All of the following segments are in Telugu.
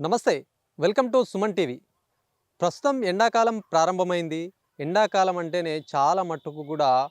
నమస్తే. Welcome to Suman TV. ప్రస్తుతం ఎండాకాలం ప్రారంభమైంది. ఎండాకాలం అంటేనే చాలా మట్టుకు కూడా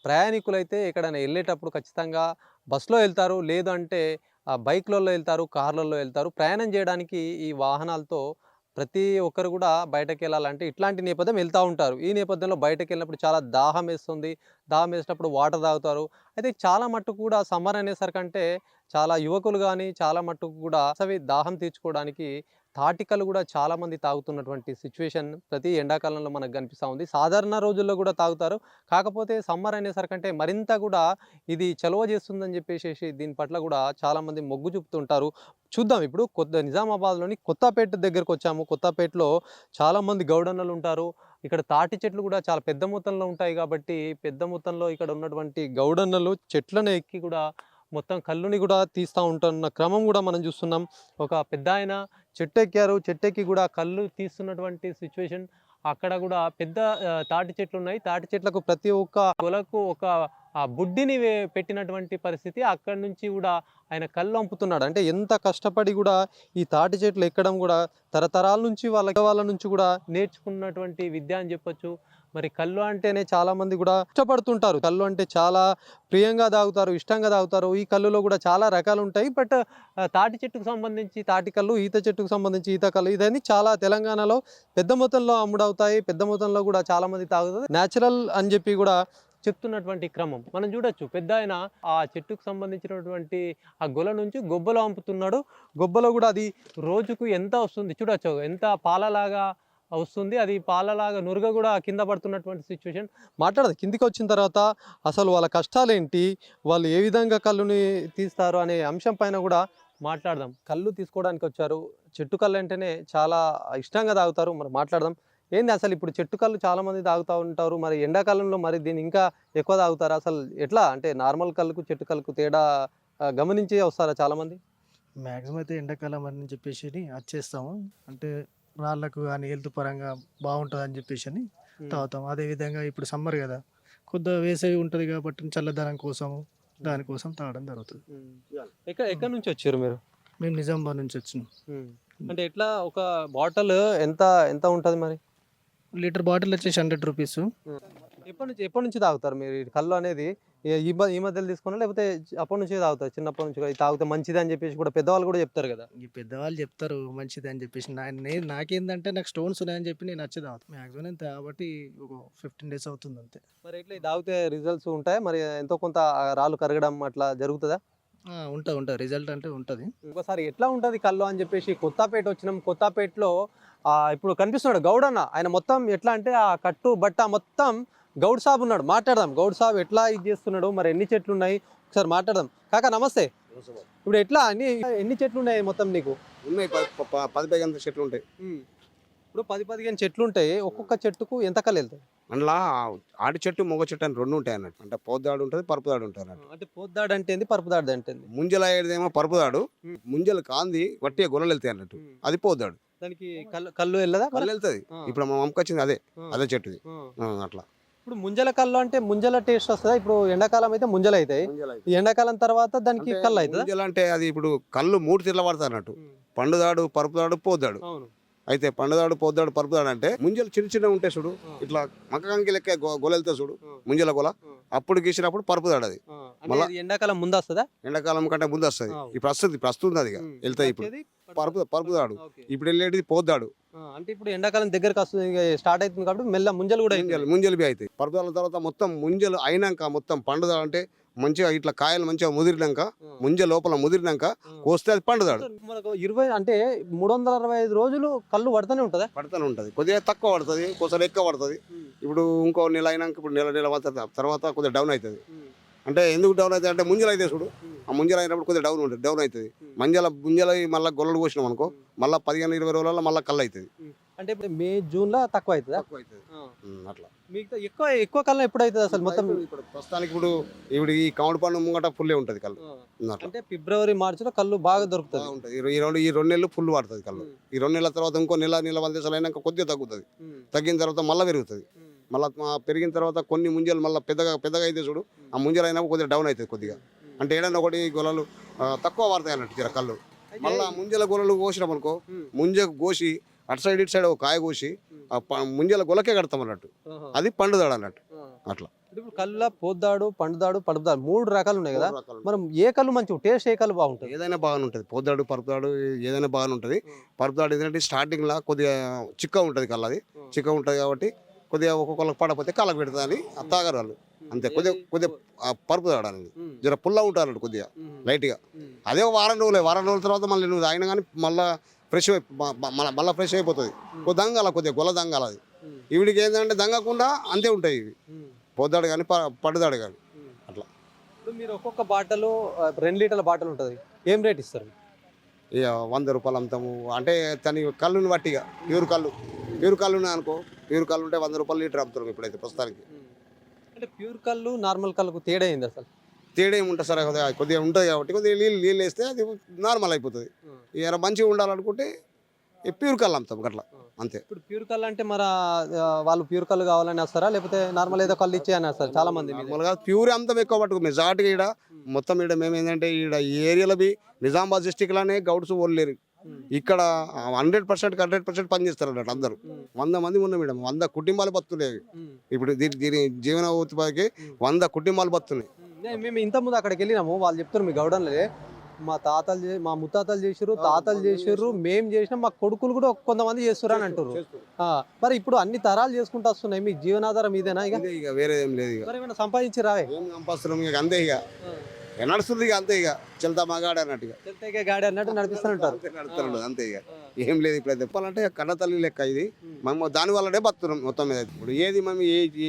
ప్రయాణికులైతే ఎక్కడైనా ఎళ్ళేటప్పుడు ఖచ్చితంగా బస్‌లో ఎళ్తారు. లేదు అంటే బైక్‌లలో ఎళ్తారు, కార్‌లలో ఎళ్తారు. ప్రయాణం చేయడానికి ఈ వాహనాలతో ప్రతి ఒక్కరు కూడా బయటకెళ్ళాలంటే ఇట్లాంటి నేపథ్యం ఎళ్తా ఉంటారు. ఈ నేపథ్యంలో బయటకెళ్ళినప్పుడు చాలా దాహమేస్తుంది. దాహమేసినప్పుడు వాటర్ తాగుతారు. అయితే చాలా మట్టుకు కూడా సమ్మర్ అనేసరికంటే చాలా యువకులు గానీ, చాలా మట్టుకు కూడా దాహం తీర్చుకోవడానికి తాటికలు గూడా చాలామంది తాగుతున్నటువంటి సిచ్యువేషన్ ప్రతి ఎండాకాలంలో మనకు గనిపిస్తా ఉంది. సాధారణ రోజుల్లో గూడా తాగుతారు. కాకపోతే సమ్మర్ అనేసరికంటే మరింత గూడా ఇది చలువ చేస్తుందని జెప్పేసేసి దీని పట్ల గూడా చాలామంది మొగ్గు చూపుతుంటారు. చూద్దాం ఇప్పుడు నిజామాబాద్‌లోని కొత్తపేట దగ్గరకొచ్చాము. కొత్తపేటలో చాలామంది గౌడన్నలుంటారు. ఇక్కడ తాటి చెట్లు గూడా చాలా పెద్ద మొత్తంలో ఉంటాయి గాబట్టి, పెద్ద మొత్తంలో ఇక్కడ ఉన్నటువంటి గౌడన్నలు చెట్లను ఎక్కి గూడా మొత్తం కల్లుని గూడా తీస్తా ఉంటున్న క్రమం గూడా మనం జూస్తున్నాం. ఒక పెద్దాయన చెట్టెక్కారు. చెట్టెక్కి గూడా కల్లు తీస్తున్నటువంటి సిచ్యువేషన్. అక్కడ గూడా పెద్ద తాటి చెట్లున్నాయి. తాటి చెట్లకు ప్రతి ఒక్క కొలకు ఒక బుడ్డిని పెట్టినటువంటి పరిస్థితి. అక్కడి నుంచి గూడా ఆయన కల్లు అంపుతున్నాడు. అంటే ఎంత కష్టపడి గూడా ఈ తాటి చెట్లు ఎక్కడం గూడా తరతరాల నుంచి వాళ్ళ నుంచి గూడా నేర్చుకున్నటువంటి విద్య అని జెప్పొచ్చు. మరి కల్లు అంటేనే చాలామంది గూడా ఇష్టపడుతుంటారు. కల్లు అంటే చాలా ప్రియంగా తాగుతారు, ఇష్టంగా తాగుతారు. ఈ కల్లులో గూడా చాలా రకాలుంటాయి. బట్ తాటి చెట్టుకు సంబంధించి తాటి కల్లు, ఈత చెట్టుకు సంబంధించి ఈత కల్లు ఇదని చాలా తెలంగాణలో పెద్ద మొత్తంలో అమ్ముడవుతాయి. పెద్ద మొత్తంలో గూడా చాలామంది తాగుతారు. నేచురల్ అని జెప్పి గూడా చెప్తున్నటువంటి క్రమం మనం చూడొచ్చు. పెద్దాయన ఆ చెట్టుకు సంబంధించినటువంటి ఆ గొల నుంచి గొబ్బలో అంపుతున్నాడు. గొబ్బలో గూడా అది రోజుకు ఎంత వస్తుంది చూడొచ్చు. ఎంత పాలలాగా వస్తుంది. అది పాలలాగా నురగ గూడా కింద పడుతున్నటువంటి సిచ్యువేషన్. మాట్లాడదు కిందికొచ్చిన తర్వాత అసలు వాళ్ళ కష్టాలేంటి? వాళ్ళు ఏ విధంగా కల్లుని తీస్తారు అనే అంశం పైన గూడా మాట్లాడదాం. కల్లు తీసుకోవడానికొచ్చారు. చెట్టు కల్లు అంటేనే చాలా ఇష్టంగా తాగుతారు. మరి మాట్లాడదాం. ఏంది అసలు ఇప్పుడు చెట్టు కల్లు చాలామంది తాగుతా ఉంటారు. మరి ఎండాకాలంలో మరి దీన్ని ఇంకా ఎక్కువ తాగుతారా? అసలు ఎట్లా? అంటే నార్మల్ కల్లుకు, చెట్టు కల్లుకు తేడా గమనించే వస్తారా చాలామంది? మాక్సిమం అయితే ఎండాకాలం అని చెప్పేసి వచ్చేస్తాము. అంటే రాళ్ళకు గాని హెల్త్ పరంగా బావుంటదని చెప్పేసని హ్మ్. తాగుతాం. అదేవిధంగా ఇప్పుడు సమ్మర్ గదా! కొద్దిగా వేసవి ఉంటది కాబట్టి చల్లదనం కోసము, హ్మ్. దానికోసం తాగడం జరుగుతది. హ్మ్. ఎక్కడి నుంచి వచ్చారు మీరు? మేము నిజామాబాద్ నుంచి వచ్చినాం. హ్మ్. హ్మ్. అంటే ఎట్లా ఒక బాటిల్ ఎంత ఎంత ఉంటది మరి? లీటర్ బాటిల్ వచ్చేసి రూ. 100. హ్మ్. ఎప్పటి నుంచి తాగుతారు మీరు ఈ కల్లు అనేది? ఈ మధ్యలో తీసుకున్నారా? లేకపోతే అప్పటి నుంచే తాగుతారా? చిన్నప్పటి నుంచి కూడా ఇది తాగితే మంచిదని చెప్పేసి కూడా పెద్దవాళ్ళు కూడా చెప్తారు కదా! ఈ పెద్దవాళ్ళు చెప్తారు మంచిదని చెప్పేసి. నాకేందంటే నాకు స్టోన్స్ ఉన్నాయని చెప్పి నేను వచ్చి తాగుతా. మాక్సిమం నేను తాగబట్టి ఒక 15 డేస్ అవుతుంది అంతే. మరి ఎట్లా ఇది తాగితే రిజల్ట్స్ ఉంటాయా? మరి ఎంతో కొంత రాళ్ళు కరగడం అట్లా జరుగుతదా? ఉంటది. రిజల్ట్ అంటే ఉంటది. ఇంకోసారి ఎట్లా ఉంటది కల్లు అని చెప్పేసి కొత్తపేట వచ్చినాం. కొత్తపేటలో ఇప్పుడు కనిపిస్తున్నాడు గౌడన్న. ఆయన మొత్తం ఎట్లా అంటే ఆ కట్టు, బట్ట మొత్తం గౌడ్ సాబ్ ఉన్నాడు. మాట్లాడదాం. గౌడ్ సాబ్ ఎట్లా ఇది చేస్తున్నాడు? మరి ఎన్ని చెట్లున్నాయి? ఒకసారి మాట్లాడదాం. కాకా నమస్తే. ఇప్పుడు ఎట్లా ఎన్ని చెట్లున్నాయి మొత్తం నీకు? ఉన్నాయి 10, 15 చెట్లు ఉంటాయి. హ్మ్. ఇప్పుడు 10, 15 చెట్లుంటాయి. ఒక్కొక్క చెట్టుకు ఎంత కల్లెళ్తాయి? అందులో ఆడి చెట్టు, మొగ చెట్టు అని 2 ఉంటాయి అన్నట్టు. అంటే పోద్దాడు ఉంటుంది, పరుపుదాడు ఉంటుంది అన్నట్టు. అంటే పోద్దాడు అంటే ఏంది? పరుపుదాడు అంటే ఏంది? ముంజల ఏదేమో పరుపుదాడు, హ్మ్. ముంజలు కాంది వట్టిగా గొల్లలు వెళ్తాయి అన్నట్టు. హ్మ్. అది పోద్దాడు. దానికి కల్లు ఎల్లదా? కళ్ళు వెళ్తుంది. ఆ! ఇప్పుడు మా అమ్మకొచ్చింది అదే ఆ! అదే చెట్టుది. ఆ! అట్లా ఇప్పుడు ముంజల కల్లు అంటే ముంజల టేస్ట్ వస్తదా? ఇప్పుడు ఎండాకాలం అయితే ముంజలైతాయి. ముంజలు ఈ ఎండాకాలం తర్వాత దానికి అంటే కల్లయితదా? ముంజలు అంటే అది ఇప్పుడు కళ్ళు 3 తీర్ల పడతాయి అన్నట్టు. హ్మ్. పండుదాడు, పరుపుదాడు, పోద్దాడు. అవును. అయితే పండుదాడు, పోద్దాడు, పరుపుదాడు అంటే ముంజలు చిన్న ఉంటాయి చూడు. ఆ! ఇట్లా మక్కకంకి లెక్క గొలెళ్తాయి చూడు. ఆ! ముంజల గొల ఆ! అప్పుడు గీసినప్పుడు పరుపుదాడు అది. ఆ! అంటే మళ్ళా అది ఎండాకాలం ముందొస్తదా? ఎండాకాలం కంటే ముందు వస్తుంది. అవును. ఇప్పుడు వస్తుంది, ప్రస్తుతం అది హ్మ్. వెళ్తాయి ఇప్పుడు. వచ్చేది పరుపుదాడు. ఓకే. ఇప్పుడు వెళ్ళేది పోద్దాడు. అంటే ఇప్పుడు ఎండాకాలం దగ్గరకొస్తుంది. ఇగ స్టార్ట్ అయితుంది కాబట్టి మెల్ల ముంజలు గూడా అయితున్నాయి. ముంజలు బి అవుతాయి. పరుపుదాల తర్వాత మొత్తం ముంజలు అయినాక మొత్తం పండుదాడు అంటే మంచిగా ఇట్లా కాయలు మంచిగా ముదిరినాక, ఆ! ముంజ లోపల ముదిరినాక ఆ! కోస్తే అది పండుదాడు. మనకు 20 అంటే 365 రోజులు కల్లు పడతానే ఉంటదా? పడతానే ఉంటుంది. కొద్దిగా తక్కువ పడుతుంది, కొద్దిగా ఎక్కువ పడుతుంది. హ్మ్. ఇప్పుడు ఇంకో నెల అయినాక ఇప్పుడు నెల తర్వాత కొద్దిగా డౌన్ అవుతుంది. హ్మ్. అంటే ఎందుకు డౌన్ అవుతుంది అంటే ముంజలు అయితే చూడు. హ్మ్. ఆ ముంజలు అయినప్పుడు కొద్దిగా డౌన్ అవుతుంది. హ్మ్. ముంజలు మళ్ళీ గొల్లలు కోసినాం అనుకో, హ్మ్. మళ్ళీ 15-20 రోజులలో మళ్ళీ కళ్ళు అవుతుంది. హ్మ్. అంటే ఇప్పుడు మే, జూన్‌ల తక్కువ అయితదా? తక్కువ అవుతుంది. ఆ! అట్లా మిగతా ఎక్కువ కాలం ఎప్పుడైతది అసలు మొత్తం? ఇప్పుడు ప్రస్తుతానికి ఇప్పుడు ఈ కౌంట్ పండు ముంగట ఫుల్లే ఉంటుంది కళ్ళు. ఆ! అట్లా అంటే ఫిబ్రవరి, మార్చ్‌లో కల్లు బాగా దొరుకుతది. బాగుంటుంది. ఈ రెండు నెలలు ఫుల్ పడుతుంది కళ్ళు. హ్మ్. ఈ 2 నెలల తర్వాత ఇంకో నెల 100 దేశాలు అయినాక కొద్దిగా తగ్గుతుంది. హ్మ్. తగ్గిన తర్వాత మళ్ళీ పెరుగుతుంది. హ్మ్. మళ్ళీ పెరిగిన తర్వాత కొన్ని ముంజలు మళ్ళీ పెద్దగా అయితే చూడు. ఆ ముంజలు అయినప్పుడు కొద్దిగా డౌన్ అవుతుంది కొద్దిగా. హ్మ్. అంటే ఏడన్నా ఒకటి గొలలు తక్కువ పడతాయి అన్నట్టు జర కళ్ళు. మళ్ళా ముంజల గొలలు కోసినాం అనుకో, ముంజ కోసి అటు సైడ్ ఇటు సైడ్ ఒక కాయ కోసి ఆ ముంజల గొలకే కడతాం అన్నట్టు, అది పండుదాడు అన్నట్టు అట్లా. ఇప్పుడు కళ్ళ పోద్దాడు పండుదాడు పడుపుదాడు 3 రకాలు ఉన్నాయి కదా, మూడు రకాలు. మనం ఏ కళ్ళు మంచి టేస్ట్ ఏ కళ్ళు బాగుంటుంది? ఏదైనా బాగానే ఉంటుంది, పొద్దాడు పరుపుదాడు ఏదైనా బాగానే ఉంటుంది. పరుపుదాడు ఏంటంటే స్టార్టింగ్ లా కొద్దిగా చిక్క ఉంటుంది, కళ్ళది చిక్క ఉంటుంది కాబట్టి కొద్దిగా ఒక్కొక్కరికి పడకపోతే కళ్ళకు పెడుతుంది అని తాగరు వాళ్ళు అంతే. కొద్దిగా కొద్దిగా పరుపుదాడు అనేది జర పుల్ల ఉంటారు కొద్దిగా లైట్గా. అదే వారం రోజుల తర్వాత మళ్ళీ నువ్వు తాగినా కానీ మళ్ళీ ఫ్రెష్ మళ్ళీ ఫ్రెష్ అయిపోతుంది. కొద్ది దంగాల కొద్దిగా గొల్ల దంగాల అది. ఈవిడికి ఏంటంటే దంగకుండా అంతే ఉంటాయి ఇవి, పొద్దాడు కానీ పడ్డదాడు కానీ అట్లా. ఇప్పుడు మీరు ఒక్కొక్క బాటలు 2 లీటర్ల బాటలు ఉంటుంది, ఏం రేట్ ఇస్తారు? ఇక 100 రూపాయలు అమ్ముతాము. అంటే దాని కళ్ళుని బట్టిగా ప్యూర్ కళ్ళు ఉన్నాయి అనుకో, ప్యూర్ కళ్ళు ఉంటే 100 రూపాయలు లీటర్ అమ్ముతాం ఇప్పుడైతే ప్రస్తుతానికి. అంటే ప్యూర్ కళ్ళు నార్మల్ కళ్ళకు తేడా ఏంది అసలు? తేడా ఏముంటుంది సార్, కొద్దిగా ఉంటుంది కాబట్టి కొద్దిగా నీళ్ళు వేస్తే అది నార్మల్ అయిపోతుంది. ఇక మంచిగా ఉండాలనుకుంటే ఈ ప్యూర్ కళ్ళు అమ్ముతాం అట్లా అంతే. ఇప్పుడు ప్యూర్ కళ్ళు అంటే మరి వాళ్ళు ప్యూర్ కళ్ళు కావాలని వస్తారా, లేకపోతే నార్మల్ ఏదో కళ్ళు ఇచ్చేయని వస్తారు చాలా మంది? నార్మల్గా ప్యూర్ అమ్ముతాం ఎక్కువ పట్టుకు మెజార్టీగా ఈడ మొత్తం ఈడ మేము ఏంటంటే ఈడ ఈ ఏరియాలో నిజామాబాద్ డిస్టిక్లోనే గౌడ్స్ ఓడలేరు. ఇక్కడ 100% పనిచేస్తారు అన్నట్టు అందరూ. 100 మంది ఉన్నాం మేడం, 100 కుటుంబాలు బతున్నాయి ఇప్పుడు. దీని జీవన ఉత్పత్తికి 100 కుటుంబాలు బతున్నాయి. మేము ఇంత ముందు అక్కడికి వెళ్ళినాము, వాళ్ళు చెప్తారు మీ గౌడన్లే మా ముత్తాతలు చేసారు, తాతలు చేసారు, మేము చేసినాం, మా కొడుకులు కూడా కొంతమంది చేస్తారు అని అంటారు. మరి ఇప్పుడు అన్ని తరాలు చేసుకుంటూ వస్తున్నాయి, మీ జీవనాధారం ఇదేనా? ఇక వేరే ఏం లేదు. ఇక మరి ఏమైనా సంపాదించి రావే? ఏం సంపాదిస్తున్నాం ఇక అంతే, ఇక నడుస్తుంది ఇక అంతే. ఇక చెల్తా మగాడు అన్నట్టుగా గాడి అన్నట్టు నడిపిస్తుంటారు అంతే. ఇక ఏం లేదు ఇప్పుడు చెప్పాలంటే కన్న తల్లి లెక్క ఇది. మేము దాని వల్లనే బతున్నాం మొత్తం మీద. ఇప్పుడు ఏది మేము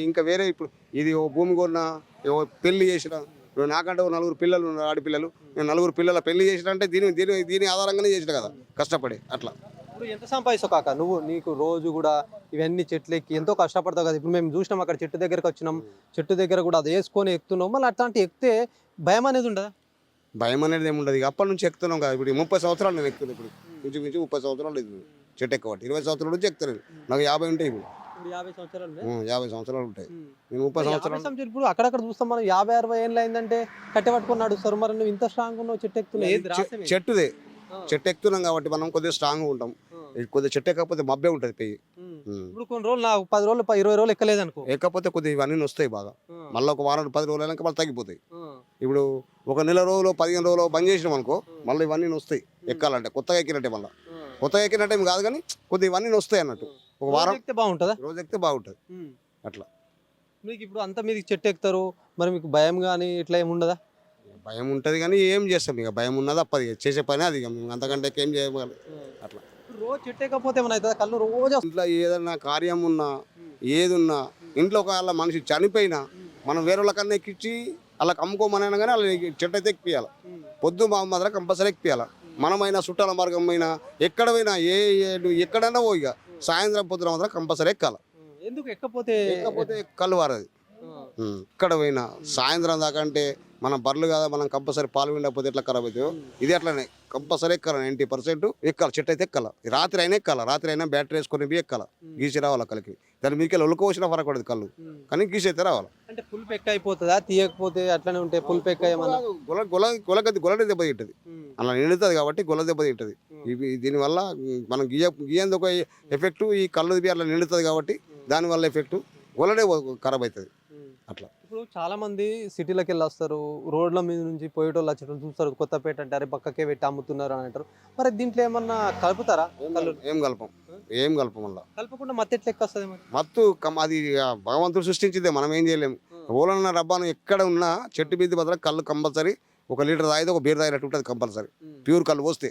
ఇంకా వేరే ఇప్పుడు ఇది ఓ భూమి కొన్నా, ఓ పెళ్లి చేసిన, ఇప్పుడు నాకంటే 4 పిల్లలు ఉన్నారు, ఆడపిల్లలు. నేను 4 పిల్లల పెళ్లి చేసిన అంటే దీని ఆధారంగానే చేసిన కదా, కష్టపడి అట్లా. ఇప్పుడు ఎంత సంపాదిస్తావు కాక నువ్వు? నీకు రోజు కూడా ఇవన్నీ చెట్లు ఎక్కి ఎంతో కష్టపడతావు కదా. ఇప్పుడు మేము చూసినాం అక్కడ చెట్టు దగ్గరకు వచ్చినాం, చెట్టు దగ్గర కూడా అది వేసుకొని ఎక్కుతున్నాం, మళ్ళీ అట్లాంటి ఎక్కితే భయం అనేది ఉండదా? భయం అనేది ఏముండదు. ఇక అప్పటి నుంచి ఎక్కుతున్నాం కదా. ఇప్పుడు 30 సంవత్సరాలు నేను ఎక్కుతున్నాను. ఇప్పుడు ఇంచుమించు 30 సంవత్సరాలు లేదు చెట్టు ఎక్కబట్టి. 20 సంవత్సరాల నుంచి ఎక్కుతాను. నాకు 50 ఉంటాయి ఇప్పుడు. 50 సంవత్సరాలు 50 సంవత్సరాలు ఉంటాయి. నేను 30 సంవత్సరాలు. ఇప్పుడు అక్కడక్కడ చూస్తాం మనం 50-60 ఏళ్ళు అయిందంటే కట్టె పట్టుకొని నడుస్తారు. మరి నువ్వు ఇంత స్ట్రాంగ్ ఉన్నావు, చెట్టు ఎక్కుతున్నావు. చెట్టుదే చెట్టు ఎక్కుతున్నాం కాబట్టి మనం కొద్దిగా స్ట్రాంగ్ ఉంటాం. కొద్దిగా చెట్టు ఎక్కకపోతే మబ్బే ఉంటుంది పెయ్యి. ఇప్పుడు కొన్ని రోజులు నాకు 10 రోజులు 20 రోజులు ఎక్కలేదు అనుకో, ఎక్కకపోతే కొద్దిగా ఇవన్నీ వస్తాయి బాగా. మళ్ళీ ఒక వారం 10 రోజులు అయినాక మళ్ళీ తగ్గిపోతాయి. ఇప్పుడు ఒక నెల రోజులు 15 రోజులు బంద్ చేసినాం అనుకో, మళ్ళీ ఇవన్నీ వస్తాయి ఎక్కాలంటే. కొత్తగా ఎక్కినట్టే, మళ్ళీ కొత్తగా ఎక్కినట్టే కాదు కానీ కొద్దిగా ఇవన్నీ వస్తాయి అన్నట్టు. ఒక వారం ఎక్కితే బాగుంటుందా? రోజు ఎక్కితే బాగుంటుంది అట్లా. మీకు ఇప్పుడు అంతా మీది చెట్టు ఎక్కుతారు, మరి మీకు భయం కానీ ఇట్లా ఏమి ఉండదా? భయం ఉంటుంది కానీ ఏం చేస్తాం, ఇక భయం ఉన్నది అప్పది చేసే పని అది. ఇక మేము అంతకంటే ఏం చేయగలం అట్లా. రోజు చెట్టు ఎక్కకపోతే ఏమైనా అవుతుందా? కళ్ళు రోజు ఇంట్లో ఏదైనా కార్యం ఉన్నా ఏది ఉన్నా, ఇంట్లో ఒక మనిషి చనిపోయినా మనం వేరే వాళ్ళకన్నా ఎక్కించి అలా అమ్ముకోమనైనా కానీ అలా చెట్టు అయితే ఎక్కియాలి. పొద్దు మాత్రం కంపల్సరీ ఎక్కియాలి. మనమైనా చుట్టాల మార్గం అయినా ఎక్కడ పోయినా ఎక్కడైనా పో, ఇక సాయంత్రం పొద్దున మాత్రం కంపల్సరీ ఎక్కాలి. ఎందుకు ఎక్కపోతే కళ్ళు వారది. ఇక్కడ పోయినా సాయంత్రం దాకా అంటే మన బర్రెలు కదా, మనం కంపల్సరీ పాలు విండకపోతే ఎట్లా ఖరాబ్ అవుతాయో ఇది అట్లనే కంపల్సరీ ఎక్కాలి. 90% ఎక్కాలి, చెట్టు అయితే ఎక్కాలి. రాత్రి అయినా ఎక్కాలి, రాత్రి అయినా బ్యాటరీ వేసుకొని ఎక్కాలి. గీసి రావాలి కళ్ళకి. దాని మీకు ఒలుకోసిన ఫరక పడదు కళ్ళు, కానీ గీసి అయితే రావాలి. అంటే పుల్ పెక్క అయిపోతుందా? తీయకపోతే అట్లనే ఉంటే పుల్ పెక్క ఏమన్నా గొల దెబ్బ తింటది, అలా నిండుతుంది కాబట్టి గొల దెబ్బ తింటది. దీనివల్ల మనం గీయంది ఒక ఎఫెక్ట్, ఈ కళ్ళు అట్లా నిండుతుంది కాబట్టి దానివల్ల ఎఫెక్ట్ గొలనే ఖరాబ్ అవుతుంది అట్లా. ఇప్పుడు చాలా మంది సిటీలోకి వెళ్ళి వస్తారు, రోడ్ల మీద నుంచి పోయేటోళ్ళు వచ్చేటోళ్ళు చూస్తారు, కొత్తపేట అంటే అరే పక్కకే పెట్టి అమ్ముతున్నారు అని అంటారు. మరి దీంట్లో ఏమన్నా కలుపుతారా? ఏం కలపం వల్ల కలపకుండా మత్తు ఎట్లా ఎక్కొస్తుంది? మరి మత్తు అది భగవంతుడు సృష్టించిందే, మనం ఏం చేయలేము. ఓలన్న రబ్బాను ఎక్కడ ఉన్నా చెట్టు మీద మాత్రం కళ్ళు కంపల్సరీ 1 లీటర్ తాగితే ఒక బీర్ తాగినట్టు ఉంటుంది కంపల్సరీ. ప్యూర్ కళ్ళు పోస్తే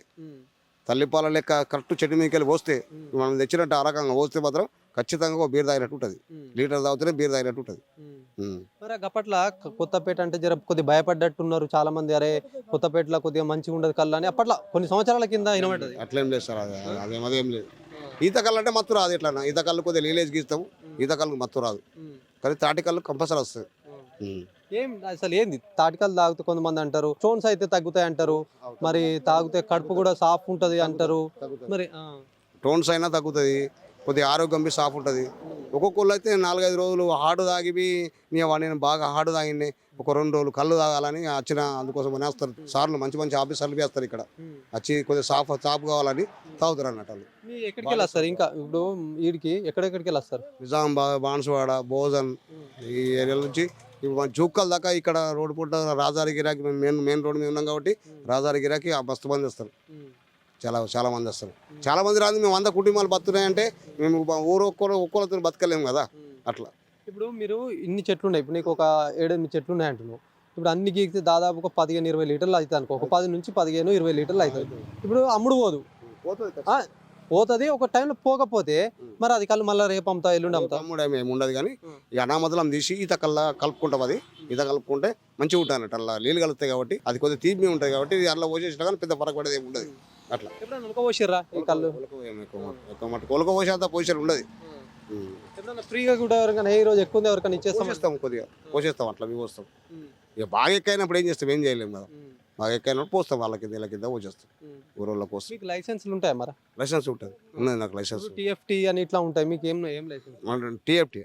తల్లిపాల లెక్క కరెక్ట్ చెట్టు మీదకి వెళ్ళి పోస్తే, మనం తెచ్చినట్టు ఆ రకంగా పోస్తే మాత్రం ఖచ్చితంగా ఒక బీర్ తాగినట్టు ఉంటుంది. లీటర్ తాగితేనే బీర్ తాగినట్టు ఉంటుంది. మరి అప్పట్లో కొత్తపేట అంటే జర కొద్దిగా భయపడ్డట్టున్నారు చాలా మంది, అరే కొత్తపేటలో కొద్దిగా మంచిగా ఉండదు కళ్ళు అని అప్పట్లో కొన్ని సంవత్సరాల కింద వినబడ్డది. అట్లేం లేదు సార్, అదేం లేదు. ఈత కళ్ళు అంటే మత్తు రాదు. ఎట్లా ఈత కళ్ళు కొద్దిగా లీలేజ్ గీస్తాము, ఈత కళ్ళు మత్తు రాదు. కానీ తాటి కళ్ళు కంపల్సరీ వస్తుంది. ఏం అసలు ఏంది తాటికలు తాగితే కొంతమంది అంటారు స్టోన్స్ అయితే తగ్గుతాయి అంటారు, మరి తాగితే కడుపు కూడా సాఫ్ ఉంటది అంటారు. మరి టోన్స్ అయినా తగ్గుతుంది, కొద్దిగా ఆరోగ్యం బి సాఫ్ ఉంటుంది. ఒక్కొక్కళ్ళు అయితే 4-5 రోజులు హార్డ్ తాగివి నేను బాగా హార్డ్ తాగిండే ఒక 2 రోజులు కళ్ళు తాగాలని వచ్చిన అందుకోసం వేస్తారు సార్లు, మంచి మంచి ఆఫీసర్లు వేస్తారు ఇక్కడ వచ్చి కొద్దిగా సాఫ్ కావాలని తాగుతారు అన్నట్టు వాళ్ళు. ఎక్కడికి వెళ్ళొస్తారు ఇంకా ఇప్పుడు వీడికి ఎక్కడెక్కడికి వెళ్ళొస్తారు? నిజామాబాద్, బాన్సువాడ, భోజన్ ఈ ఏరియాల నుంచి ఇప్పుడు మన జూక్కల దాకా ఇక్కడ రోడ్డు పూట రాజారి గిరాకి మెయిన్ రోడ్డు మీద ఉన్నాం కాబట్టి రాజారి గిరాకి ఆ మస్తు మంది వస్తారు. చాలా మంది వస్తారు. చాలా మంది రాదు. మేము 100 కుటుంబాలు బతున్నాయంటే మేము ఊరు ఒక్కొక్కరితో బతకలేము కదా అట్లా. ఇప్పుడు మీరు ఇన్ని చెట్లు ఉన్నాయి, ఇప్పుడు నీకు ఒక 7-8 చెట్లు ఉన్నాయి అంటున్నావు. ఇప్పుడు అన్ని గీకితే దాదాపు ఒక 15-20 లీటర్లు అవుతుంది అనుకో, ఒక 10 నుంచి 15-20 లీటర్లు అవుతుంది. ఇప్పుడు అమ్ముడు పోదు, పోతుంది ఒక టైంలో. పోకపోతే మరి అది కళ్ళు మళ్ళీ రేపు అమ్ముతా ఎల్లుండి అమ్ముతా ఏమి ఉండదు కానీ ఇక అనామదలం తీసి ఈత కల్లా కలుపుకుంటాం. అది ఈత కలుపుకుంటే మంచిగా ఉంటుంది అన్నట్టు. అలా నీళ్ళు కలుగుతాయి కాబట్టి అది కొద్దిగా తీపి ఉంటుంది కాబట్టి అలా పోసేసినా కానీ పెద్ద ఫరక పడేది ఏమి ఉండదు అట్లా. ఎప్పుడైనా ఉడకపోసిర్రా ఈ కళ్ళు? ఉలకపోసేంత పొజిషన్ ఉండదు. ఎప్పుడైనా ఫ్రీగా కూడా ఎవరికైనా ఈ రోజు ఎక్కువ ఉంది ఎవరికైనా ఇచ్చేస్తాం, కొద్దిగా పోసేస్తాం అట్లా. మేము పోస్తాం. ఇక బాగా ఎక్కైనప్పుడు ఏం చేస్తాం, ఏం చేయలేము కదా. బాగా ఎక్కైనప్పుడు పోస్తాం, వాళ్ళ కింద పోసేస్తాం. ఊరోళ్ళ కోసం. మీకు లైసెన్స్లు ఉంటాయా మరి? లైసెన్స్ ఉంటుంది, ఉన్నది నాకు లైసెన్స్. టీఎఫ్టీ అని ఇట్లా ఉంటాయి, మీకు ఏం లైసెన్స్? టీఎఫ్టీ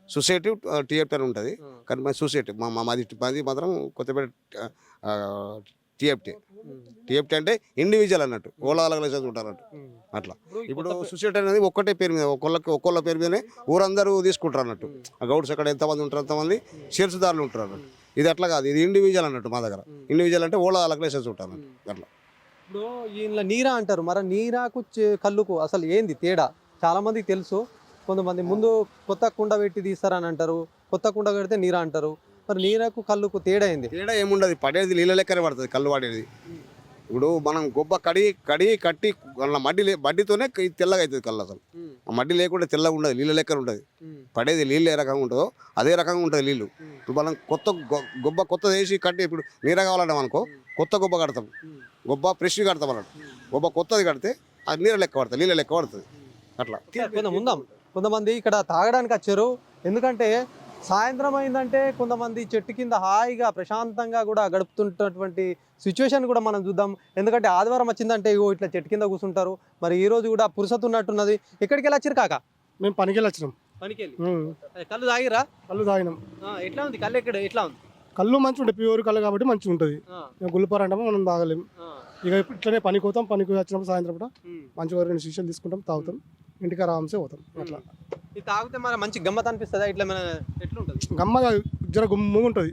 సొసైటీ టీఎఫ్టీ అని ఉంటుంది కానీ మా సొసైటీ మాది మాత్రం కొత్తపేట టీఎఫ్టీ అంటే ఇండివిజువల్ అన్నట్టు. ఓలాల లైసెన్స్ ఉంటారు అన్నట్టు అట్లా. ఇప్పుడు సొసైటీ అనేది ఒక్కటే పేరు మీద ఒక్కొక్క పేరు మీదనే ఊరందరూ తీసుకుంటారు అన్నట్టు. ఆ గౌడ్స్ అక్కడ ఎంతమంది ఉంటారు అంతమంది షేర్స్దారులు ఉంటారు అన్నట్టు. ఇది అట్లా కాదు, ఇది ఇండివిజువల్ అన్నట్టు. మా దగ్గర ఇండివిజువల్ అంటే ఓలాల లైసెన్స్ ఉంటారు అన్నట్టు అట్లా. ఇప్పుడు ఈయన నీరా అంటారు, మరి నీరాకు కళ్ళుకు అసలు ఏంది తేడా? చాలా మందికి తెలుసు, కొంతమంది ముందు కొత్త కుండ పెట్టి తీస్తారని అంటారు, కొత్త కుండ పెడితే నీరా అంటారు. మరి నీరకు కళ్ళుకు తేడా ఏంది? తేడా ఏముండదు, పడేది నీళ్ళ లెక్కనే పడుతుంది కళ్ళు పడేది. ఇప్పుడు మనం గొబ్బ కట్టి అలా మడ్డితోనే తెల్లగా అవుతుంది కళ్ళు. అసలు ఆ మడ్డి లేకుండా తెల్లగా ఉండదు, నీళ్ళ లెక్కన ఉంటుంది. పడేది నీళ్ళు ఏ రకంగా ఉంటుందో అదే రకంగా ఉంటుంది నీళ్ళు. ఇప్పుడు మనం గొబ్బ కొత్తది వేసి కట్టి ఇప్పుడు నీర కావాలంటే అనుకో కొత్త గొబ్బ కడతాం, గొబ్బ ఫ్రెష్ కడతాం అన్నట్టు. గొబ్బ కొత్తది కడితే అది నీళ్ళ లెక్క పడుతుంది, నీళ్ళ లెక్క పడుతుంది అట్లా. కొంతమంది ఇక్కడ తాగడానికి వచ్చారు, ఎందుకంటే సాయంత్రం అయిందంటే కొంతమంది చెట్టు కింద హాయిగా ప్రశాంతంగా కూడా గడుపుతున్నటువంటి సిచ్యువేషన్ కూడా మనం చూద్దాం. ఎందుకంటే ఆదివారం వచ్చిందంటే ఇట్లా చెట్టు కింద కూర్చుంటారు. మరి ఈ రోజు కూడా పురుసత్ ఉన్నట్టున్నది. ఎక్కడికి వెళ్ళి వచ్చారు కాక? మేము పనికి వెళ్ళి వచ్చినాం. పనికి వెళ్ళి కళ్ళు తాగిరా? కళ్ళు తాగినాం. ఎట్లా ఉంది కళ్ళు? ఎట్లా ఉంది కళ్ళు? మంచిగా ఉంటుంది, ప్యూర్ కళ్ళు కాబట్టి మంచిగా ఉంటుంది. గుల్పర్ అంటే మనం తాగలేము. ఇక ఇట్లనే పనికి పోతాం, పనికి వచ్చినప్పుడు సాయంత్రం కూడా మంచిగా 2 శీషాలు తీసుకుంటాం, తాగుతాం, ఇంటికి ఆరాంసే పోతాం అట్లా. ఇది తాగితే మరి మంచి గమ్మత్ అనిపిస్తుందా? ఇట్లా మన ఎట్లా ఉంటుంది? గమ్మ జర గుమ్ముగా ఉంటుంది,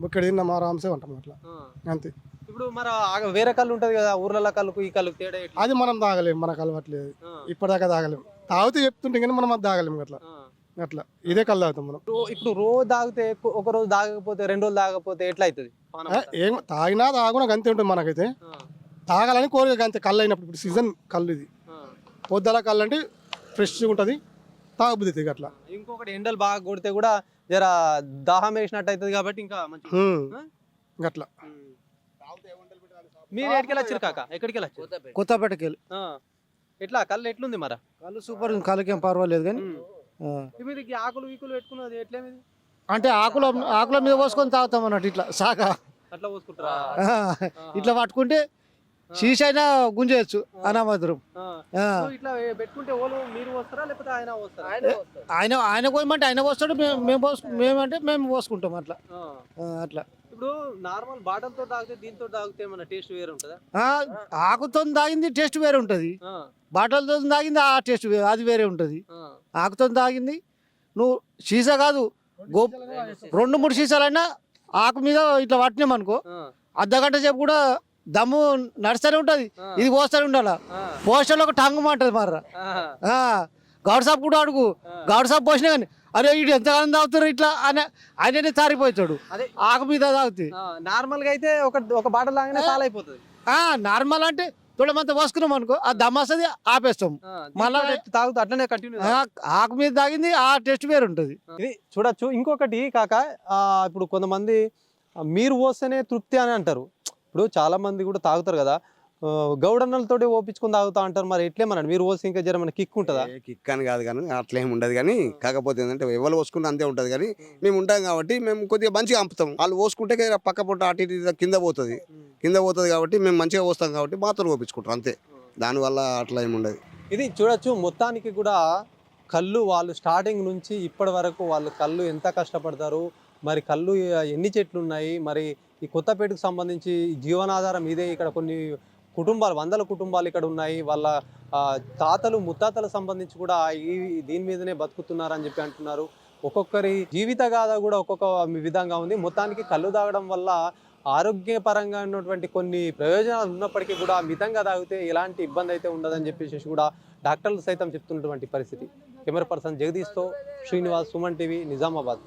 ఇక్కడ తిన్నాం ఆరాంసే ఉంటాం అట్లా అంతే. ఇప్పుడు మరి వేరే కళ్ళు ఉంటుంది కదా ఊర్లలో, కళ్ళకు ఈ కళ్ళకు తేడా? అది మనం తాగలేము, మనకు అలవాట్లేదు, ఇప్పటిదాకా తాగలేము. తాగితే చెప్తుంటే కానీ మనం అది తాగలేము అట్లా అట్లా. ఇదే కళ్ళు తాగుతాం మనం. ఇప్పుడు రోజు తాగితే ఒక రోజు తాగకపోతే 2 రోజులు తాగకపోతే ఎట్లా అవుతుంది? ఏం తాగినా తాగునా గంతే ఉంటుంది మనకైతే. తాగాలని కోరిక అంతే కళ్ళు అయినప్పుడు. ఇప్పుడు సీజన్ కళ్ళు ఇది, పొద్దుల కళ్ళు అంటే ఫ్రెష్గా ఉంటుంది, తాగబుద్ధి అవుతుంది అట్లా. ఇంకొకటి ఎండలు బాగా కొడితే కూడా జర దాహం వేసినట్టు అవుతుంది కాబట్టి ఇంకా అట్లా. మీరు ఎక్కడికి వచ్చారు కాక? ఎక్కడికి వెళ్ళచ్చు? కొత్తపేటకి వెళ్ళి. ఎట్లా కళ్ళు ఎట్లుంది మరి? కళ్ళు సూపర్ ఉంది, కళ్ళకి ఏం పర్వాలేదు. కానీ మీరు ఆకులు వీకులు పెట్టుకున్నది ఎట్లా? అంటే ఆకుల మీద పోసుకొని తాగుతాం అన్నట్టు, ఇట్లా సాక అట్లా పోసుకుంటారా? ఇట్లా పట్టుకుంటే శీషైనా గుంజేయచ్చు అనామధురం. ఇట్లా పెట్టుకుంటే మీరు వస్తారా లేకపోతే ఆయన వస్తారా? ఆయన పోయమంటే ఆయన పోస్తాడు, మేమంటే మేము పోసుకుంటాం అట్లా అట్లా. ఇప్పుడు నార్మల్ బాటిల్ తో తాగితే దీంతో తాగితే ఏమన్నా టేస్ట్ వేరే ఉంటుందా? ఆకుతో తాగింది టేస్ట్ వేరే ఉంటుంది, బాటిల్తో తాగింది ఆ టేస్ట్ అది వేరే ఉంటుంది. ఆకుతో తాగింది నువ్వు సీసా కాదు 2-3 సీసాలైనా ఆకు మీద ఇట్లా పట్టినామనుకో అర్ధగంట సేపు కూడా దమ్ము నడుస్తూనే ఉంటుంది. ఇది పోస్తూనే ఉండాలి. పోస్టర్లో ఒక టంగు అంటది మర్ర. గౌడ్ సాబ్ కూడా అడుగు, గౌడ్ సాబ్ పోసినా కానీ అరే ఇటు ఎంతకాలం తాగుతారు ఇట్లా అని ఆయననే తారిపోతాడు ఆకు మీద తాగుతాయి. నార్మల్ గా అయితే ఒక బాటిల్ తాగినా చాలా అయిపోతుంది. నార్మల్ అంటే తొడమంతా పోసుకున్నాం అనుకో ఆ దమ్ వస్తుంది, ఆపేస్తాం. మళ్ళీ తాగుతూ అట్లనే కంటిన్యూ. ఆకు మీద తాగింది ఆ టేస్ట్ వేరు ఉంటుంది. ఇది చూడొచ్చు. ఇంకొకటి కాక ఇప్పుడు కొంతమంది మీరు పోస్తేనే తృప్తి అని అంటారు. ఇప్పుడు చాలా మంది కూడా తాగుతారు కదా, గౌడన్నలతో ఓపించుకొని తాగుతా అంటారు. మరి ఎట్లేమన్నాడు మీరు పోసి ఇంకా జర మన కిక్ ఉంటుందా? కిక్ అని కాదు కానీ అట్లా ఏమి ఉండదు. కానీ కాకపోతే ఏంటంటే ఎవరు పోసుకుంటే అంతే ఉంటుంది. కానీ మేము ఉంటాం కాబట్టి మేము కొద్దిగా మంచిగా అంపుతాం. వాళ్ళు పోసుకుంటే పక్క పొట్ట అటు ఇటు కింద పోతుంది కాబట్టి మేము మంచిగా పోస్తాం కాబట్టి మాత్రం ఓపించుకుంటాం అంతే. దానివల్ల అట్లా ఏమి ఉండదు. ఇది చూడొచ్చు మొత్తానికి కూడా కళ్ళు వాళ్ళు స్టార్టింగ్ నుంచి ఇప్పటి వరకు వాళ్ళు కళ్ళు ఎంత కష్టపడతారు, మరి కళ్ళు ఎన్ని చెట్లు ఉన్నాయి, మరి ఈ కొత్తపేటకు సంబంధించి జీవనాధారం ఇదే. ఇక్కడ కొన్ని కుటుంబాలు, వందల కుటుంబాలు ఇక్కడ ఉన్నాయి. వాళ్ళ తాతలు ముత్తాతలకు సంబంధించి కూడా దీని మీదనే బతుకుతున్నారని చెప్పి అంటున్నారు. ఒక్కొక్కరి జీవిత గాథ కూడా ఒక్కొక్క విధంగా ఉంది. మొత్తానికి కళ్ళు తాగడం వల్ల ఆరోగ్యపరంగా ఉన్నటువంటి కొన్ని ప్రయోజనాలు ఉన్నప్పటికీ కూడా మితంగా తాగితే ఎలాంటి ఇబ్బంది అయితే ఉండదని చెప్పేసి కూడా డాక్టర్లు సైతం చెప్తున్నటువంటి పరిస్థితి. కెమెరా పర్సన్ జగదీష్తో శ్రీనివాస్, సుమన్ టీవీ, నిజామాబాద్.